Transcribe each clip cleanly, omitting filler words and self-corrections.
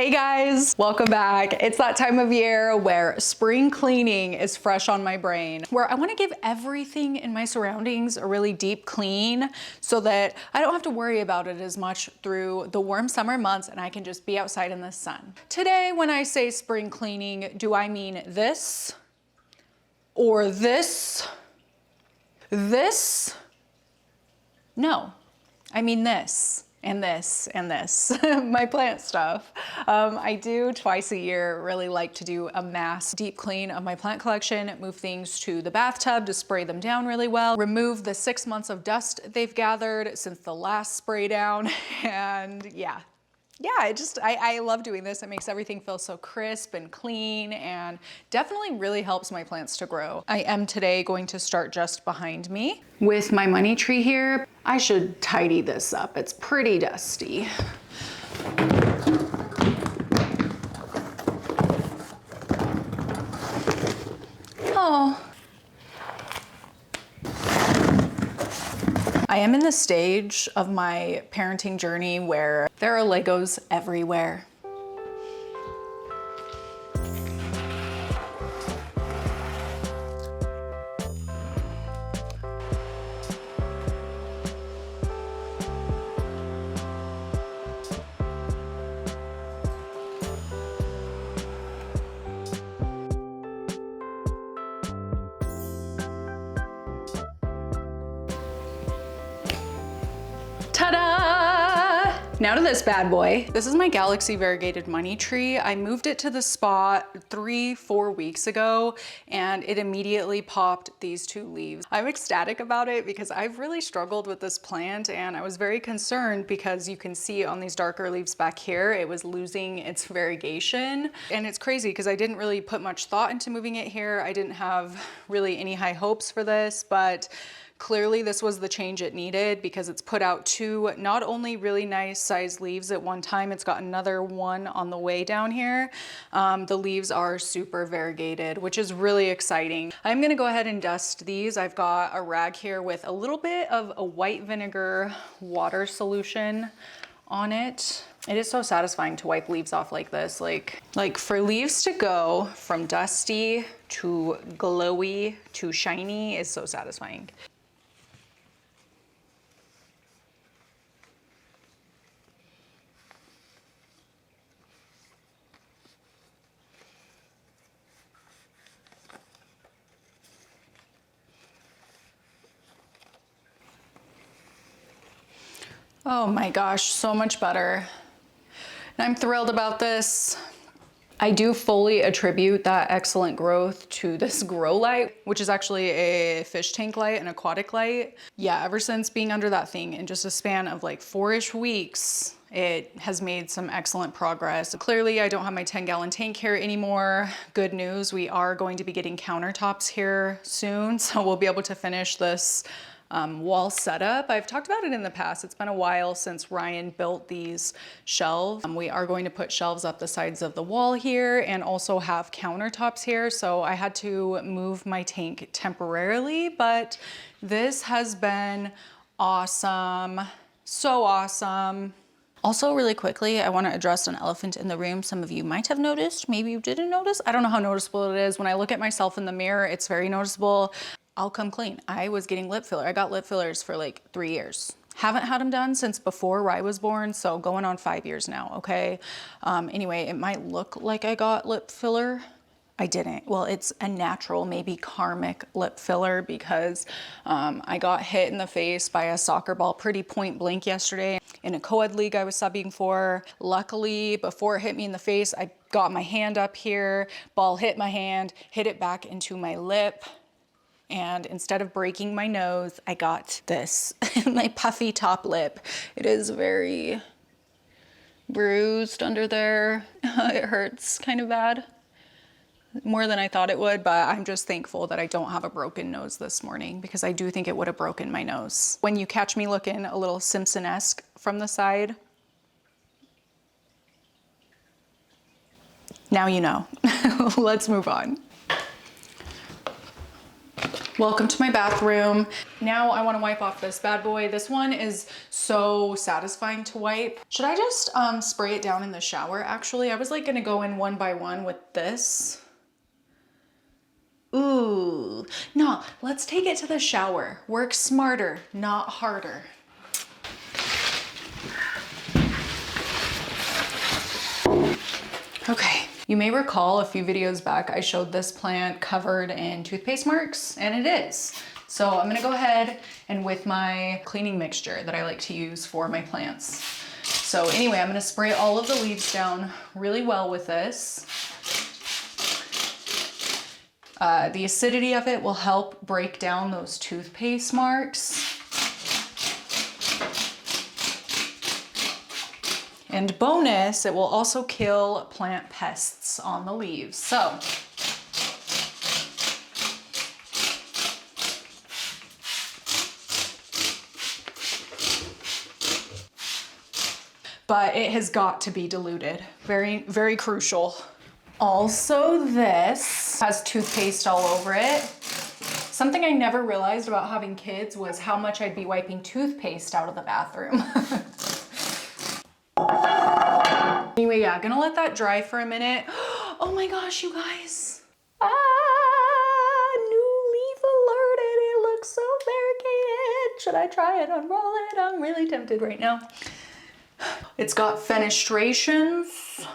Hey guys, welcome back. It's that time of year where spring cleaning is fresh on my brain, where I want to give everything in my surroundings a really deep clean so that I don't have to worry about it as much through the warm summer months and I can just be outside in the sun. Today, when I say spring cleaning, do I mean this or this? This? No, I mean this. And this, and this, my plant stuff. I do twice a year really like to do a mass deep clean of my plant collection, move things to the bathtub to spray them down really well, remove the 6 months of dust they've gathered since the last spray down, and yeah, I love doing this. It makes everything feel so crisp and clean and definitely really helps my plants to grow. I am today going to start just behind me with my money tree here. I should tidy this up. It's pretty dusty. Oh. I am in the stage of my parenting journey where there are Legos everywhere. Ta-da! Now to this bad boy. This is my Galaxy variegated money tree. I moved it to the spot 3-4 weeks ago and it immediately popped these 2 leaves. I'm ecstatic about it because I've really struggled with this plant and I was very concerned because you can see on these darker leaves back here, it was losing its variegation. And it's crazy because I didn't really put much thought into moving it here. I didn't have really any high hopes for this, but clearly this was the change it needed because it's put out 2 not only really nice sized leaves at one time, it's got another one on the way down here. The leaves are super variegated, which is really exciting. I'm gonna go ahead and dust these. I've got a rag here with a little bit of a white vinegar water solution on it. It is so satisfying to wipe leaves off like this. Like for leaves to go from dusty to glowy to shiny is so satisfying. Oh my gosh, so much better. And I'm thrilled about this. I do fully attribute that excellent growth to this grow light, which is actually a fish tank light, an aquatic light. Yeah, ever since being under that thing in just a span of like 4-ish weeks, it has made some excellent progress. Clearly, I don't have my 10-gallon tank here anymore. Good news, we are going to be getting countertops here soon, so we'll be able to finish this wall setup. I've talked about it in the past. It's been a while since Ryan built these shelves. We are going to put shelves up the sides of the wall here and also have countertops here. So I had to move my tank temporarily, but this has been awesome. So awesome. Also, really quickly, I want to address an elephant in the room. Some of you might have noticed, maybe you didn't notice. I don't know how noticeable it is. When I look at myself in the mirror, it's very noticeable. I'll come clean. I was getting lip filler. I got lip fillers for like 3 years. Haven't had them done since before Rye was born, so going on 5 years now, okay? Anyway, it might look like I got lip filler. I didn't. Well, it's a natural, maybe karmic lip filler because I got hit in the face by a soccer ball pretty point blank yesterday in a co-ed league I was subbing for. Luckily, before it hit me in the face, I got my hand up here, ball hit my hand, hit it back into my lip. And instead of breaking my nose, I got this, my puffy top lip. It is very bruised under there. It hurts kind of bad, more than I thought it would, but I'm just thankful that I don't have a broken nose this morning because I do think it would have broken my nose. When you catch me looking a little Simpson-esque from the side, now you know. Let's move on. Welcome to my bathroom. Now I want to wipe off this bad boy. This one is so satisfying to wipe. Should I just spray it down in the shower? Actually, I was like gonna go in one by one with this. Ooh, no, let's take it to the shower. Work smarter, not harder. Okay, you may recall a few videos back, I showed this plant covered in toothpaste marks, and it is. So I'm gonna go ahead and with my cleaning mixture that I like to use for my plants. So anyway, I'm gonna spray all of the leaves down really well with this. The acidity of it will help break down those toothpaste marks. And bonus, it will also kill plant pests on the leaves. So, but it has got to be diluted. Very, very crucial. Also, this has toothpaste all over it. Something I never realized about having kids was how much I'd be wiping toothpaste out of the bathroom. Anyway, yeah, gonna let that dry for a minute. Oh my gosh, you guys. New leaf alerted. It looks so variegated. Should I try it, unroll it? I'm really tempted right now. It's got fenestrations.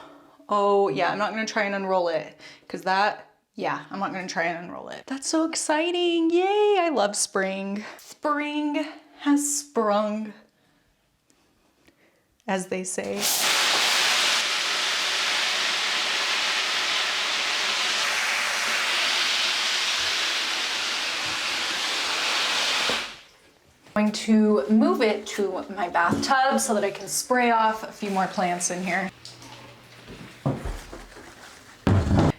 Oh yeah, I'm not gonna try and unroll it because I'm not gonna try and unroll it. That's so exciting, yay, I love spring. Spring has sprung, as they say. I'm going to move it to my bathtub so that I can spray off a few more plants in here.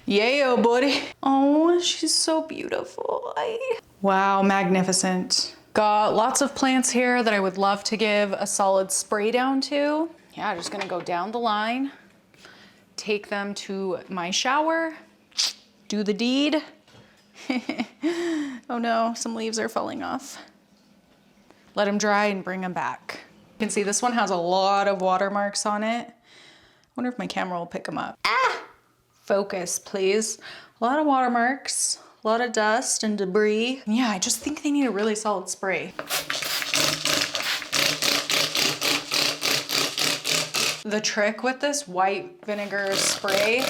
Yay, oh buddy. Oh, she's so beautiful. Wow, magnificent. Got lots of plants here that I would love to give a solid spray down to. Yeah, just gonna go down the line, take them to my shower, do the deed. Oh no, some leaves are falling off. Let them dry and bring them back. You can see this one has a lot of watermarks on it. I wonder if my camera will pick them up. Ah! Focus, please. A lot of watermarks, a lot of dust and debris. Yeah, I just think they need a really solid spray. The trick with this white vinegar spray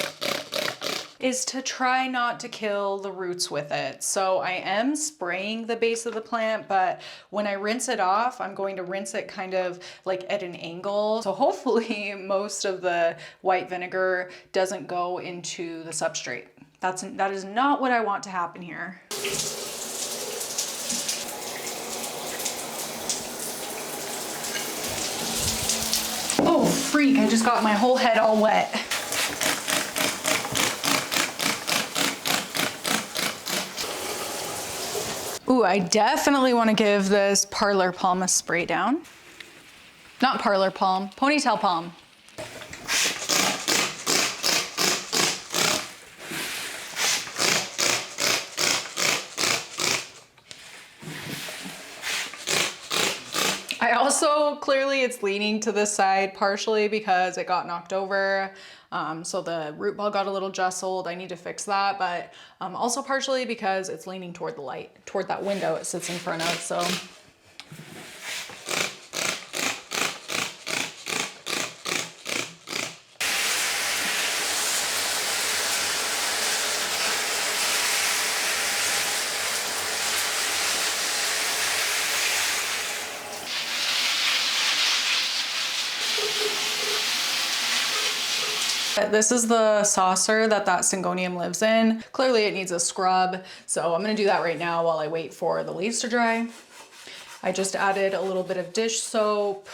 is to try not to kill the roots with it. So I am spraying the base of the plant, but when I rinse it off, I'm going to rinse it kind of like at an angle. So hopefully most of the white vinegar doesn't go into the substrate. That is not what I want to happen here. Oh freak, I just got my whole head all wet. Ooh, I definitely want to give this Parlor Palm a spray down. Not Parlor Palm, Ponytail Palm. I also, clearly it's leaning to this side partially because it got knocked over. So the root ball got a little jostled. I need to fix that, but also partially because it's leaning toward the light, toward that window it sits in front of, so. This is the saucer that Syngonium lives in. Clearly it needs a scrub, so I'm gonna do that right now while I wait for the leaves to dry. I just added a little bit of dish soap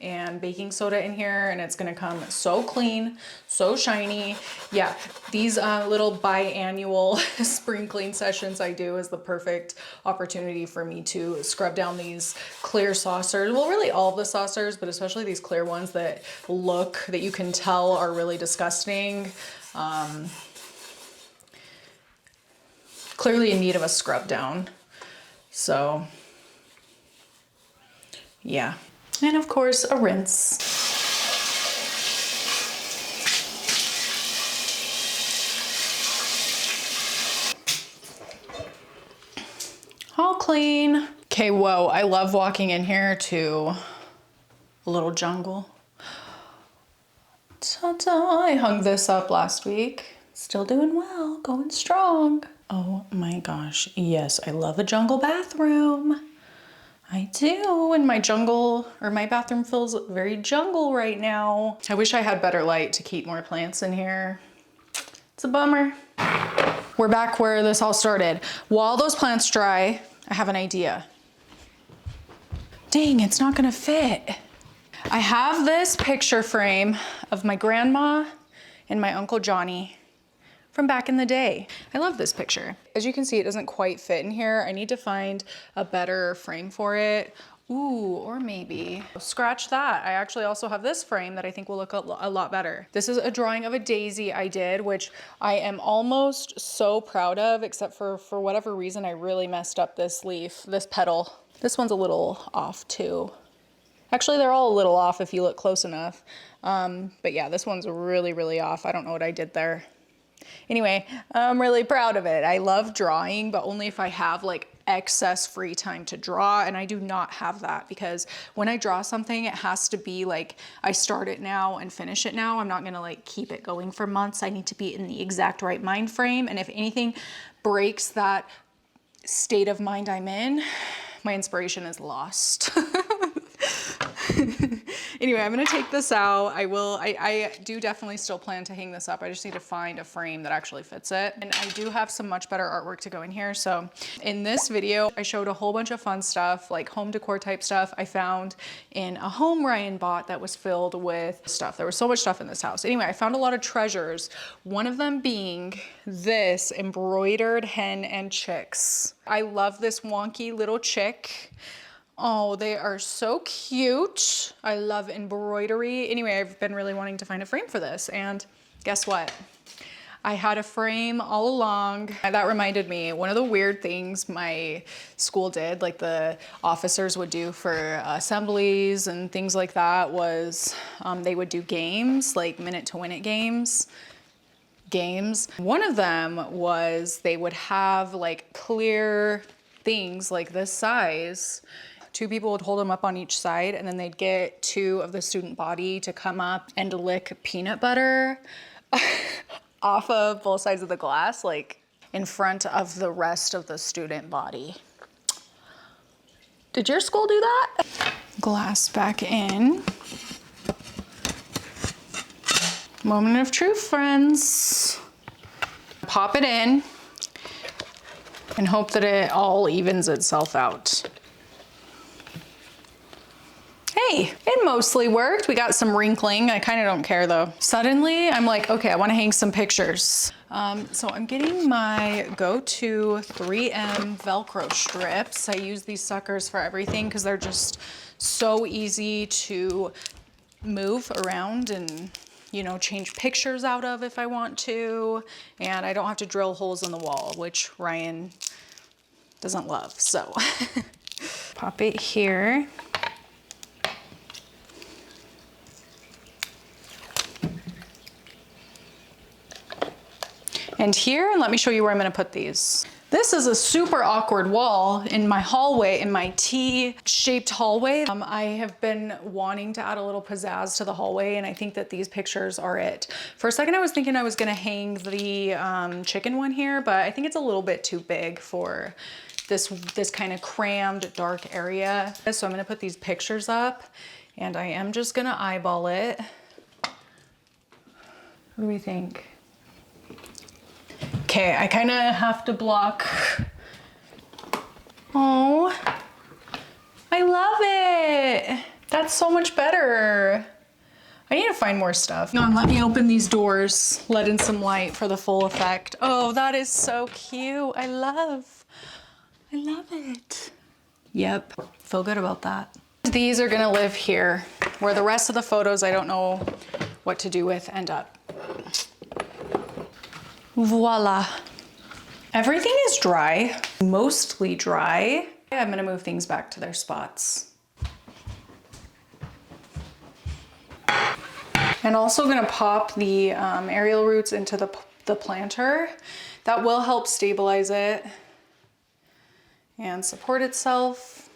and baking soda in here, and it's gonna come so clean, so shiny. Yeah, these little biannual spring clean sessions I do is the perfect opportunity for me to scrub down these clear saucers. Well, really all of the saucers, but especially these clear ones that you can tell are really disgusting. Clearly in need of a scrub down. So, yeah. And of course, a rinse. All clean. Okay, whoa, I love walking in here to a little jungle. Ta-da, I hung this up last week. Still doing well, going strong. Oh my gosh, yes, I love a jungle bathroom. I do, and my bathroom feels very jungle right now. I wish I had better light to keep more plants in here. It's a bummer. We're back where this all started. While those plants dry, I have an idea. Dang, it's not gonna fit. I have this picture frame of my grandma and my Uncle Johnny from back in the day. I love this picture. As you can see, it doesn't quite fit in here. I need to find a better frame for it. Ooh, or maybe, scratch that. I actually also have this frame that I think will look a lot better. This is a drawing of a daisy I did, which I am almost so proud of, except for whatever reason, I really messed up this leaf, this petal. This one's a little off too. Actually, they're all a little off if you look close enough. But yeah, this one's really, really off. I don't know what I did there. Anyway, I'm really proud of it. I love drawing, but only if I have like excess free time to draw, and I do not have that, because when I draw something, it has to be like I start it now and finish it now. I'm not gonna like keep it going for months. I need to be in the exact right mind frame, and if anything breaks that state of mind I'm in, my inspiration is lost. Anyway, I'm gonna take this out. I do definitely still plan to hang this up. I just need to find a frame that actually fits it. And I do have some much better artwork to go in here. So in this video, I showed a whole bunch of fun stuff, like home decor type stuff I found in a home Ryan bought that was filled with stuff. There was so much stuff in this house. Anyway, I found a lot of treasures. One of them being this embroidered hen and chicks. I love this wonky little chick. Oh, they are so cute. I love embroidery. Anyway, I've been really wanting to find a frame for this, and guess what? I had a frame all along. That reminded me, one of the weird things my school did, like the officers would do for assemblies and things like that, was they would do games, like minute to win it games. One of them was they would have like clear things like this size. Two people would hold them up on each side, and then they'd get two of the student body to come up and lick peanut butter off of both sides of the glass, like in front of the rest of the student body. Did your school do that? Glass back in. Moment of truth, friends. Pop it in and hope that it all evens itself out. Hey, it mostly worked. We got some wrinkling. I kind of don't care though. Suddenly, I'm like, okay, I want to hang some pictures. So I'm getting my go-to 3M Velcro strips. I use these suckers for everything because they're just so easy to move around and, you know, change pictures out of if I want to. And I don't have to drill holes in the wall, which Ryan doesn't love, so. Pop it here. And here, and let me show you where I'm gonna put these. This is a super awkward wall in my hallway, in my T-shaped hallway. I have been wanting to add a little pizzazz to the hallway, and I think that these pictures are it. For a second, I was thinking I was gonna hang the chicken one here, but I think it's a little bit too big for this kind of crammed, dark area. So I'm gonna put these pictures up, and I am just gonna eyeball it. What do we think? Okay, I kind of have to block. Oh, I love it. That's so much better. I need to find more stuff. Hang on, let me open these doors, let in some light for the full effect. Oh, that is so cute. I love it. Yep, feel good about that. These are gonna live here, where the rest of the photos I don't know what to do with end up. Voila. Everything is dry, mostly dry. I'm gonna move things back to their spots. And also gonna pop the aerial roots into the planter. That will help stabilize it and support itself.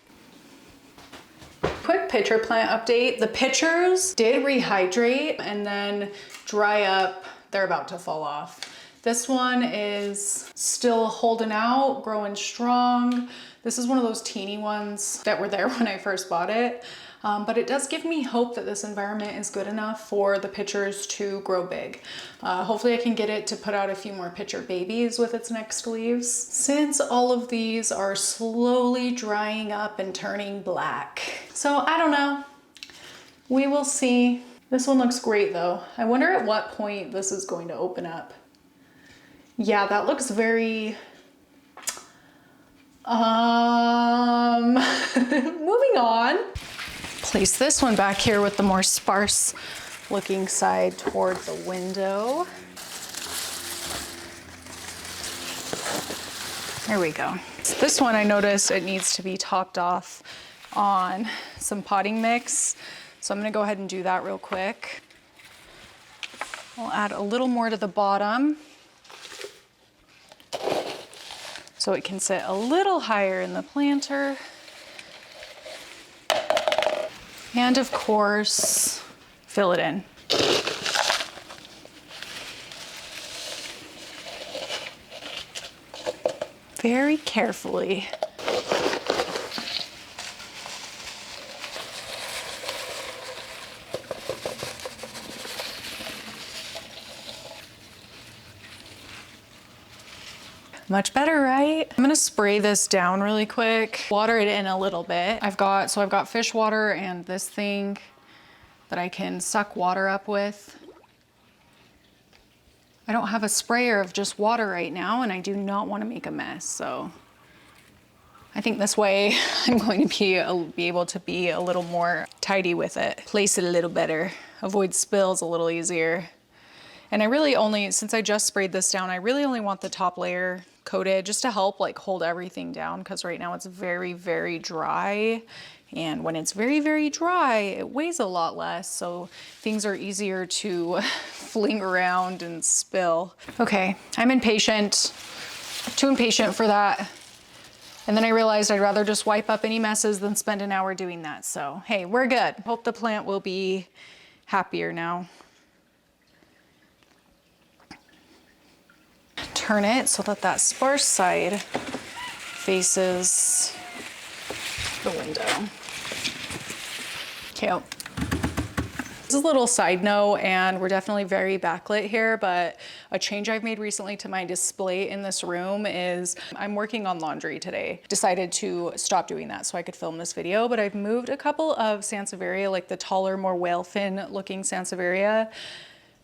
Quick pitcher plant update. The pitchers did rehydrate and then dry up. They're about to fall off. This one is still holding out, growing strong. This is one of those teeny ones that were there when I first bought it. But it does give me hope that this environment is good enough for the pitchers to grow big. Hopefully I can get it to put out a few more pitcher babies with its next leaves. Since all of these are slowly drying up and turning black. So I don't know, we will see. This one looks great though. I wonder at what point this is going to open up. Yeah, that looks very, moving on. Place this one back here with the more sparse looking side toward the window. There we go. So this one I noticed it needs to be topped off on some potting mix. So I'm gonna go ahead and do that real quick. I'll add a little more to the bottom so it can sit a little higher in the planter. And of course, fill it in. Very carefully. Much better, right? I'm gonna spray this down really quick, water it in a little bit. I've got fish water and this thing that I can suck water up with. I don't have a sprayer of just water right now and I do not want to make a mess, so I think this way I'm going to be able to be a little more tidy with it. Place it a little better, avoid spills a little easier. And I really only, since I just sprayed this down, I really only want the top layer coated just to help like hold everything down, because right now it's very, very dry. And when it's very, very dry, it weighs a lot less. So things are easier to fling around and spill. Okay, I'm impatient, too impatient for that. And then I realized I'd rather just wipe up any messes than spend an hour doing that. So hey, we're good. Hope the plant will be happier now. Turn it so that that sparse side faces the window. Cute. This is a little side note, and we're definitely very backlit here, but a change I've made recently to my display in this room is I'm working on laundry today. Decided to stop doing that so I could film this video, but I've moved a couple of Sansevieria, like the taller, more whale fin looking Sansevieria,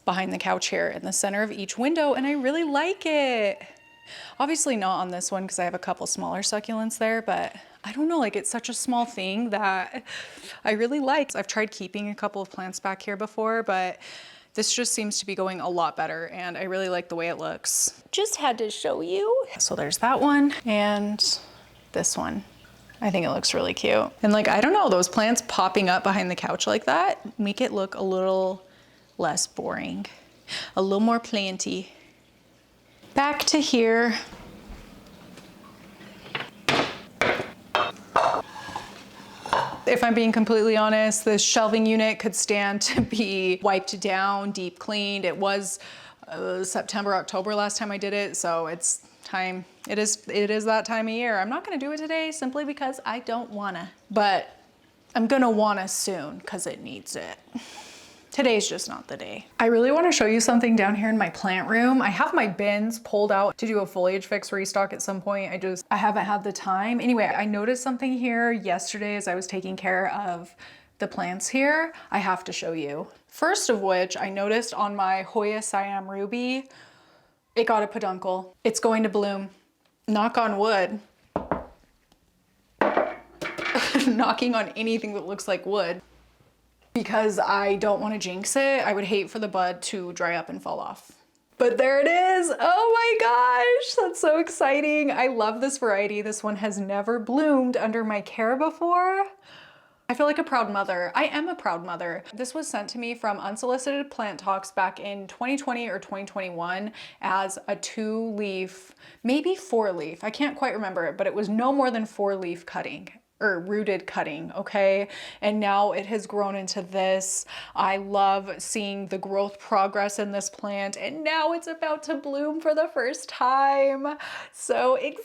behind the couch here in the center of each window, and I really like it. Obviously not on this one because I have a couple smaller succulents there, but I don't know, like it's such a small thing that I really like. I've tried keeping a couple of plants back here before, but this just seems to be going a lot better and I really like the way it looks. Just had to show you. So there's that one and this one. I think it looks really cute. And like, I don't know, those plants popping up behind the couch like that make it look a little less boring, a little more planty. Back to here. If I'm being completely honest, this shelving unit could stand to be wiped down, deep cleaned. It was September, October last time I did it, so it's time. It is that time of year. I'm not gonna do it today simply because I don't wanna, but I'm gonna wanna soon because it needs it. Today's just not the day. I really want to show you something down here in my plant room. I have my bins pulled out to do a foliage fix restock at some point. I haven't had the time. Anyway, I noticed something here yesterday as I was taking care of the plants here. I have to show you. First of which, I noticed on my Hoya Siam Ruby, it got a peduncle. It's going to bloom. Knock on wood. Knocking on anything that looks like wood. Because I don't want to jinx it. I would hate for the bud to dry up and fall off. But there it is. Oh my gosh, that's so exciting. I love this variety. This one has never bloomed under my care before. I feel like a proud mother. I am a proud mother. This was sent to me from Unsolicited Plant Talks back in 2020 or 2021 as a 2-leaf, maybe 4-leaf. I can't quite remember it, but it was no more than 4-leaf cutting or rooted cutting, okay? And now it has grown into this. I love seeing the growth progress in this plant, and now it's about to bloom for the first time. So exciting!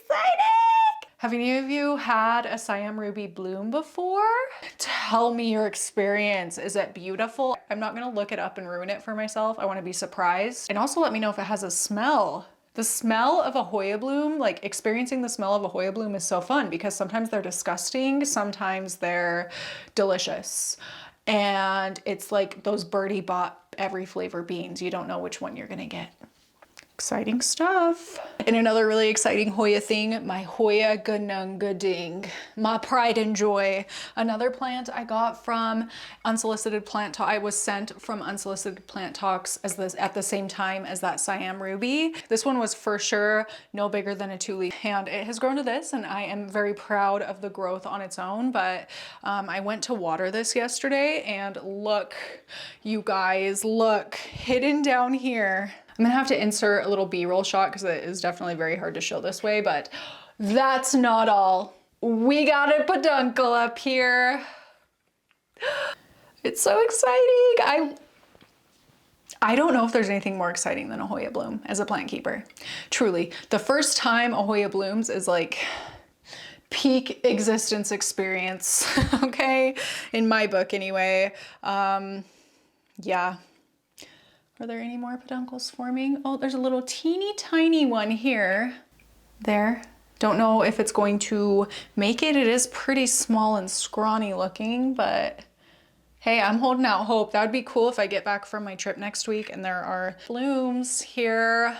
Have any of you had a Siam Ruby bloom before? Tell me your experience. Is it beautiful? I'm not gonna look it up and ruin it for myself. I wanna be surprised. And also let me know if it has a smell. The smell of a Hoya bloom, like experiencing the smell of a Hoya bloom is so fun because sometimes they're disgusting, sometimes they're delicious. And it's like those Birdie bought every flavor beans. You don't know which one you're gonna get. Exciting stuff. And another really exciting Hoya thing, my Hoya Gunung Gading, my pride and joy. Another plant I got from Unsolicited Plant Talk. I was sent from Unsolicited Plant Talks as this at the same time as that Siam Ruby. This one was for sure no bigger than a 2-leaf, and it has grown to this, and I am very proud of the growth on its own. But I went to water this yesterday, and look, you guys, look, hidden down here. I'm gonna have to insert a little B-roll shot because it is definitely very hard to show this way, but that's not all. We got a peduncle up here. It's so exciting. I don't know if there's anything more exciting than a Hoya bloom as a plant keeper. Truly, the first time a Hoya blooms is like peak existence experience, okay? In my book anyway. Yeah. Are there any more peduncles forming? Oh, there's a little teeny tiny one here. There. Don't know if it's going to make it. It is pretty small and scrawny looking, but hey, I'm holding out hope. That would be cool if I get back from my trip next week and there are blooms here.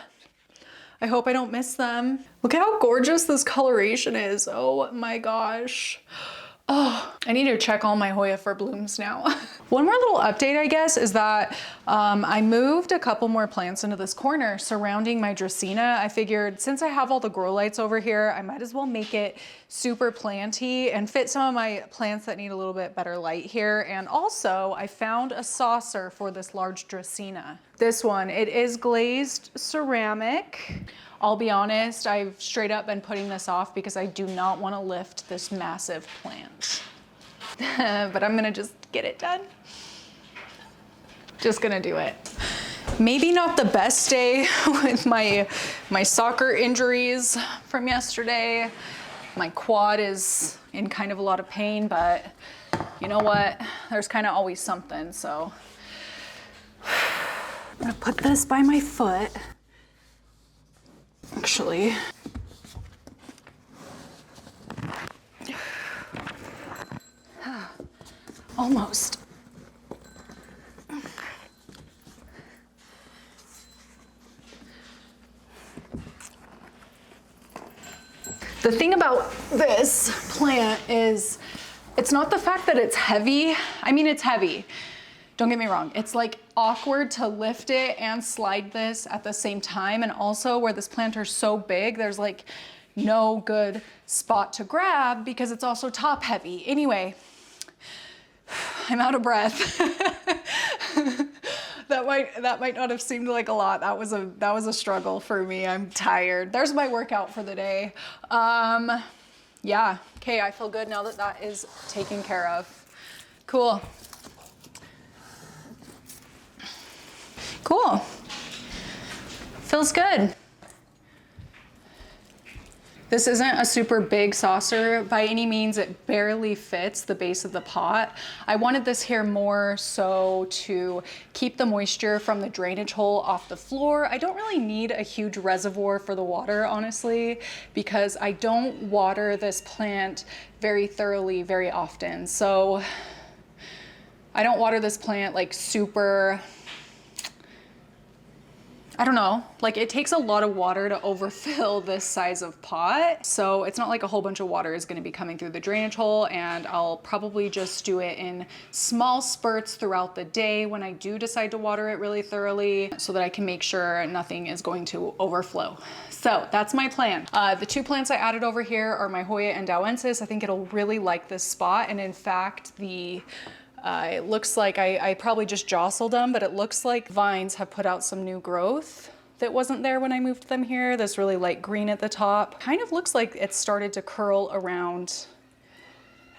I hope I don't miss them. Look at how gorgeous this coloration is. Oh my gosh. Oh, I need to check all my Hoya for blooms now. One more little update, I guess, is that I moved a couple more plants into this corner surrounding my Dracaena. I figured since I have all the grow lights over here, I might as well make it super planty and fit some of my plants that need a little bit better light here. And also I found a saucer for this large Dracaena. This one, it is glazed ceramic. I'll be honest, I've straight up been putting this off because I do not want to lift this massive plant. But I'm gonna just get it done. Just gonna do it. Maybe not the best day with my soccer injuries from yesterday. My quad is in kind of a lot of pain, but you know what? There's kind of always something, so. I'm gonna put this by my foot. Actually. Almost. The thing about this plant is it's not the fact that it's heavy. I mean, it's heavy. Don't get me wrong. It's like awkward to lift it and slide this at the same time. And also where this plant is so big, there's like no good spot to grab because it's also top heavy. Anyway, I'm out of breath. That might not have seemed like a lot. That was a struggle for me. I'm tired. There's my workout for the day. Yeah, okay, I feel good now that that is taken care of. Cool. Cool. Feels good. This isn't a super big saucer by any means. It barely fits the base of the pot. I wanted this here more so to keep the moisture from the drainage hole off the floor. I don't really need a huge reservoir for the water, honestly, because I don't water this plant very thoroughly very often. So I don't water this plant like super I don't know, like it takes a lot of water to overfill this size of pot. So it's not like a whole bunch of water is gonna be coming through the drainage hole, and I'll probably just do it in small spurts throughout the day when I do decide to water it really thoroughly so that I can make sure nothing is going to overflow. So that's my plan. The two plants I added over here are my Hoya endauensis. I think it'll really like this spot. And in fact, it looks like I probably just jostled them, but it looks like vines have put out some new growth that wasn't there when I moved them here. This really light green at the top. Kind of looks like it started to curl around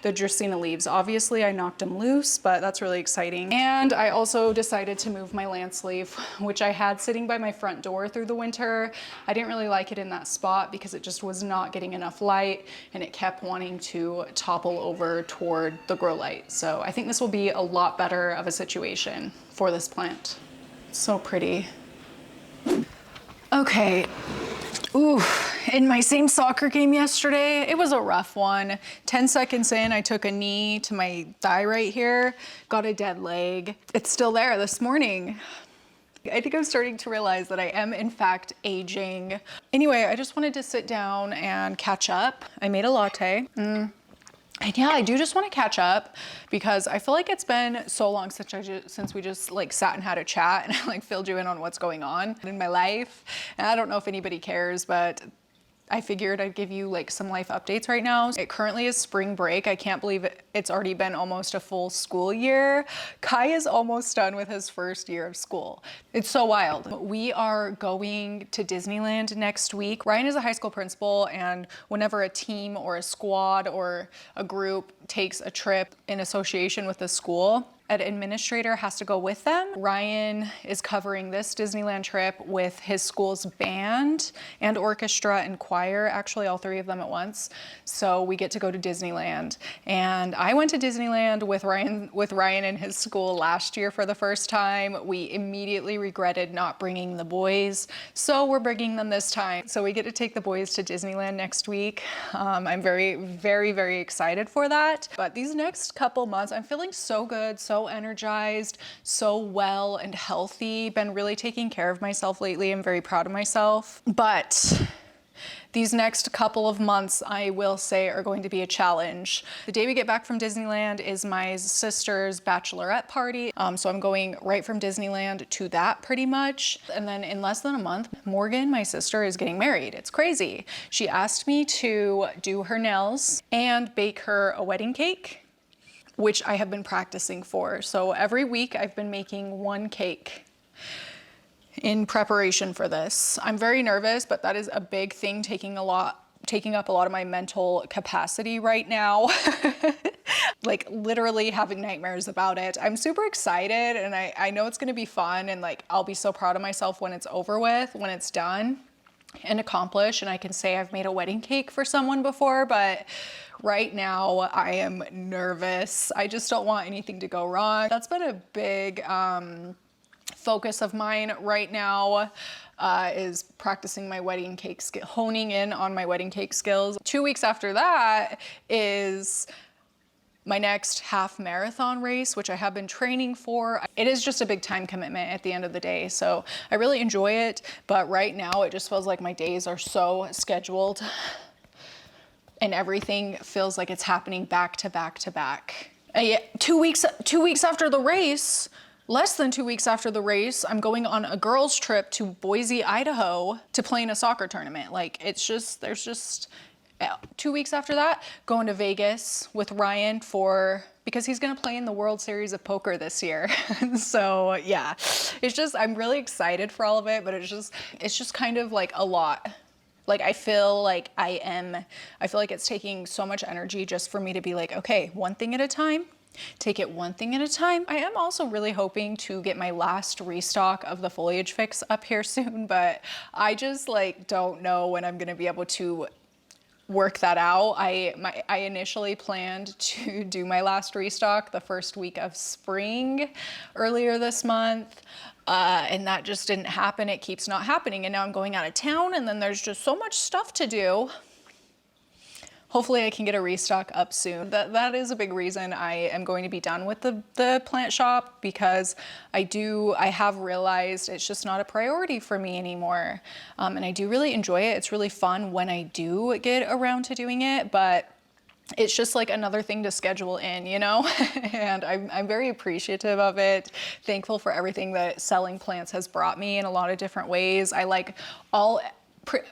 the Dracaena leaves. Obviously I knocked them loose, but that's really exciting. And I also decided to move my lance leaf, which I had sitting by my front door through the winter. I didn't really like it in that spot because it just was not getting enough light and it kept wanting to topple over toward the grow light. So I think this will be a lot better of a situation for this plant. So pretty. Okay. Ooh, in my same soccer game yesterday, it was a rough one. 10 seconds in, I took a knee to my thigh right here, got a dead leg. It's still there this morning. I think I'm starting to realize that I am in fact aging. Anyway, I just wanted to sit down and catch up. I made a latte. And yeah, I do just want to catch up because I feel like it's been so long since we just like sat and had a chat and I like filled you in on what's going on in my life. And I don't know if anybody cares, but I figured I'd give you like some life updates right now. It currently is spring break. I can't believe it's already been almost a full school year. Kai is almost done with his first year of school. It's so wild. We are going to Disneyland next week. Ryan is a high school principal, and whenever a team or a squad or a group takes a trip in association with the school, an administrator has to go with them. Ryan is covering this Disneyland trip with his school's band and orchestra and choir, actually all three of them at once. So we get to go to Disneyland. And I went to Disneyland with Ryan and his school last year for the first time. We immediately regretted not bringing the boys, so we're bringing them this time. So we get to take the boys to Disneyland next week. I'm very, very, very excited for that. But these next couple months, I'm feeling so good, so energized, so well and healthy. Been really taking care of myself lately. I'm very proud of myself. But these next couple of months, I will say, are going to be a challenge. The day we get back from Disneyland is my sister's bachelorette party. So I'm going right from Disneyland to that pretty much. And then in less than a month, Morgan, my sister, is getting married. It's crazy. She asked me to do her nails and bake her a wedding cake, which I have been practicing for. So every week I've been making one cake in preparation for this. I'm very nervous, but that is a big thing taking up a lot of my mental capacity right now. Like literally having nightmares about it. I'm super excited and I know it's gonna be fun, and like I'll be so proud of myself when it's over with, when it's done and accomplished, and I can say I've made a wedding cake for someone before, but right now I am nervous. I just don't want anything to go wrong. That's been a big focus of mine right now, is practicing my wedding cake skill, honing in on my wedding cake skills. 2 weeks after that is my next half marathon race, which I have been training for. It is just a big time commitment at the end of the day. So I really enjoy it, but right now it just feels like my days are so scheduled and everything feels like it's happening back to back to back. 2 weeks after the race, less than 2 weeks after the race, I'm going on a girls' trip to Boise, Idaho to play in a soccer tournament. Like there's just 2 weeks after that, going to Vegas with Ryan because he's gonna play in the World Series of Poker this year. So yeah, I'm really excited for all of it, but it's just kind of like a lot. Like I feel like it's taking so much energy just for me to be like, okay, one thing at a time. Take it one thing at a time. I am also really hoping to get my last restock of the foliage fix up here soon, but I just like don't know when I'm gonna be able to work that out. I initially planned to do my last restock the first week of spring earlier this month, and that just didn't happen. It keeps not happening, and now I'm going out of town, and then there's just so much stuff to do. hopefully I can get a restock up soon. That is a big reason I am going to be done with the plant shop, because I have realized it's just not a priority for me anymore. And I do really enjoy it. It's really fun when I do get around to doing it, but it's just like another thing to schedule in, you know? And I'm very appreciative of it. Thankful for everything that selling plants has brought me in a lot of different ways. I like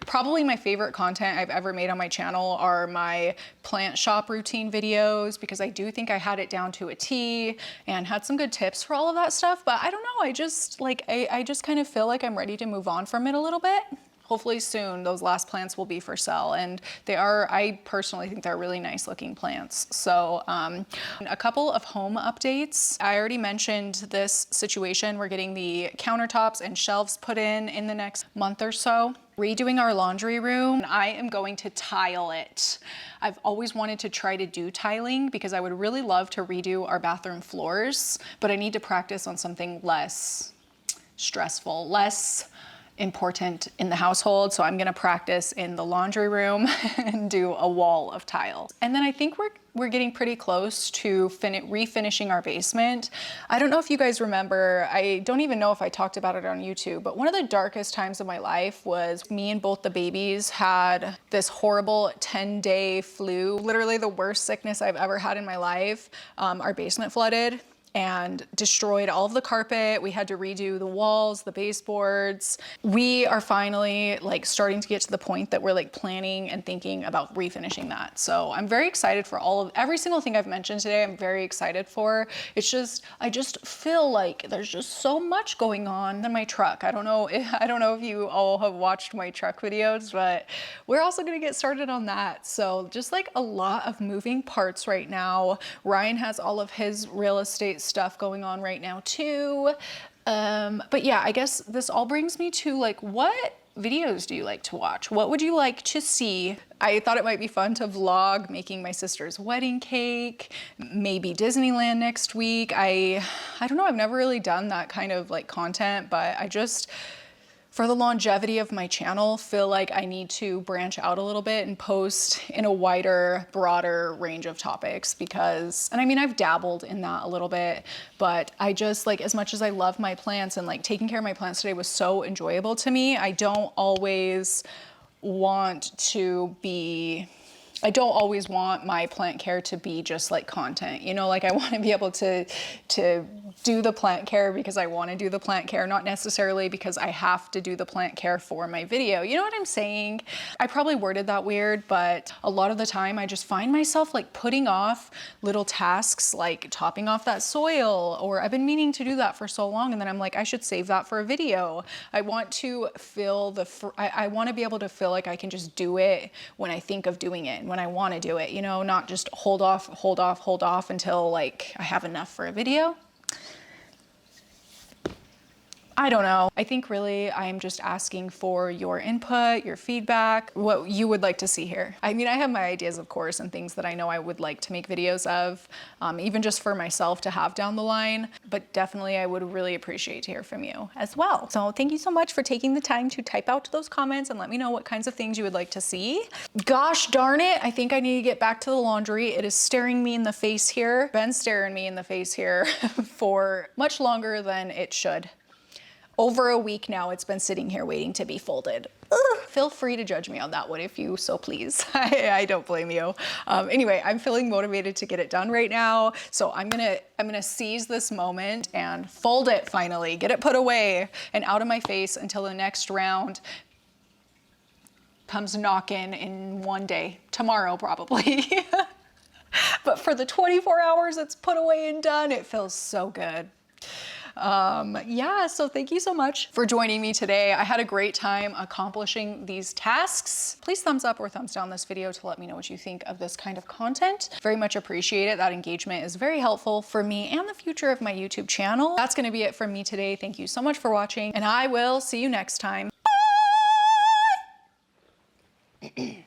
probably my favorite content I've ever made on my channel are my plant shop routine videos, because I do think I had it down to a T and had some good tips for all of that stuff. But I don't know, I just kind of feel like I'm ready to move on from it a little bit. Hopefully soon those last plants will be for sale, and I personally think they're really nice looking plants. So a couple of home updates. I already mentioned this situation. We're getting the countertops and shelves put in the next month or so. Redoing our laundry room. I am going to tile it. I've always wanted to try to do tiling because I would really love to redo our bathroom floors, but I need to practice on something less stressful, less important in the household. So I'm gonna practice in the laundry room and do a wall of tile. And then I think we're getting pretty close to refinishing our basement. I don't know if you guys remember, I don't even know if I talked about it on YouTube, but one of the darkest times of my life was me and both the babies had this horrible 10-day flu, literally the worst sickness I've ever had in my life. Our basement flooded and destroyed all of the carpet. We had to redo the walls, the baseboards. We are finally like starting to get to the point that we're like planning and thinking about refinishing that. So I'm very excited for every single thing I've mentioned today. I'm very excited for. It's just, I just feel like there's just so much going on in my truck. I don't know if you all have watched my truck videos, but we're also gonna get started on that. So just like a lot of moving parts right now. Ryan has all of his real estate stuff going on right now too. But yeah, I guess this all brings me to like, what videos do you like to watch? What would you like to see? I thought it might be fun to vlog making my sister's wedding cake, maybe Disneyland next week. I don't know, I've never really done that kind of like content, but I just, for the longevity of my channel, feel like I need to branch out a little bit and post in a wider, broader range of topics because, and I mean, I've dabbled in that a little bit, but I just like, as much as I love my plants and like taking care of my plants today was so enjoyable to me, I don't always want my plant care to be just like content, you know, like I want to be able to do the plant care because I want to do the plant care, not necessarily because I have to do the plant care for my video. You know what I'm saying? I probably worded that weird, but a lot of the time I just find myself like putting off little tasks like topping off that soil, or I've been meaning to do that for so long, and then I'm like, I should save that for a video. I want to I want to be able to feel like I can just do it when I think of doing it, when I want to do it, you know, not just hold off until like I have enough for a video. I don't know. I think really I'm just asking for your input, your feedback, what you would like to see here. I mean, I have my ideas, of course, and things that I know I would like to make videos of, even just for myself to have down the line, but definitely I would really appreciate to hear from you as well. So thank you so much for taking the time to type out those comments and let me know what kinds of things you would like to see. Gosh darn it, I think I need to get back to the laundry. It is staring me in the face here. Been staring me in the face here for much longer than it should. Over a week now, it's been sitting here waiting to be folded. Ugh. Feel free to judge me on that one if you so please. I don't blame you. Anyway, I'm feeling motivated to get it done right now. So I'm gonna seize this moment and fold it finally, get it put away and out of my face until the next round comes knocking in one day, tomorrow probably. But for the 24 hours it's put away and done, it feels so good. Yeah, so thank you so much for joining me today. I had a great time accomplishing these tasks. Please thumbs up or thumbs down this video to let me know what you think of this kind of content. Very much appreciate it. That engagement is very helpful for me and the future of my YouTube channel. That's gonna be it from me today. Thank you so much for watching, and I will see you next time. Bye!